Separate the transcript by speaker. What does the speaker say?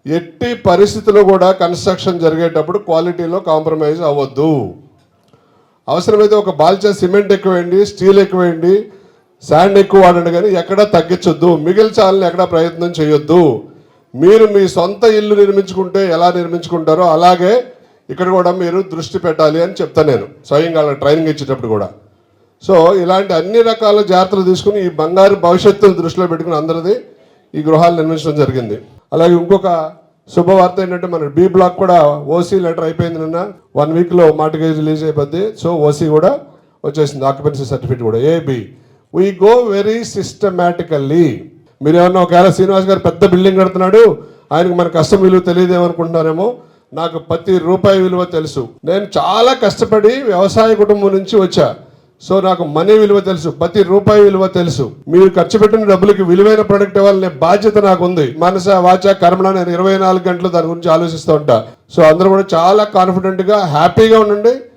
Speaker 1: ఎట్టి పరిస్థితుల్లో కూడా కన్స్ట్రక్షన్ జరిగేటప్పుడు క్వాలిటీలో కాంప్రమైజ్ అవ్వద్దు. అవసరమైతే ఒక బాల్చా సిమెంట్ ఎక్కువేయండి, స్టీల్ ఎక్కువేయండి, శాండ్ ఎక్కువ వాడండి, కానీ ఎక్కడా తగ్గించొద్దు. మిగిల్చాలని ఎక్కడా ప్రయత్నం చేయొద్దు. మీరు మీ సొంత ఇల్లు నిర్మించుకుంటే ఎలా నిర్మించుకుంటారో అలాగే ఇక్కడ కూడా మీరు దృష్టి పెట్టాలి అని చెప్తాను నేను స్వయంగా ట్రైనింగ్ ఇచ్చేటప్పుడు కూడా. సో ఇలాంటి అన్ని రకాల జాగ్రత్తలు తీసుకుని ఈ బంగారు భవిష్యత్తును దృష్టిలో పెట్టుకుని అందరిది ఈ గృహాలు నిర్మించడం జరిగింది. అలాగే ఇంకొక శుభవార్త ఏంటంటే మన బి బ్లాక్ కూడా ఓసీ లెటర్ అయిపోయింది. నిన్న 1 వీక్లో మార్టిగేజ్ రిలీజ్ అయిపోద్ది. సో ఓసీ కూడా వచ్చేసింది, ఆక్యుపెన్సీ సర్టిఫికేట్ కూడా. ఏబి వీ గో వెరీ సిస్టమేటికల్లీ. మీరు ఏమన్నా ఒకవేళ శ్రీనివాస్ గారు పెద్ద బిల్డింగ్ కడుతున్నాడు, ఆయనకు మన కష్టం విలువ తెలియదేమనుకుంటున్నారేమో. నాకు ప్రతి రూపాయి విలువ తెలుసు. నేను చాలా కష్టపడి వ్యవసాయ కుటుంబం నుంచి వచ్చా. సో నాకు మనీ విలువ తెలుసు, ప్రతి రూపాయి విలువ తెలుసు. మీరు ఖర్చు పెట్టిన డబ్బులకి విలువైన ప్రొడక్ట్ ఇవ్వాలనే బాధ్యత నాకు ఉంది. మనస వాచ కర్మణ నేను 24 గంటలు దాని గురించి ఆలోచిస్తూ ఉంటా. సో అందరూ కూడా చాలా కాన్ఫిడెంట్గా హ్యాపీగా ఉండండి.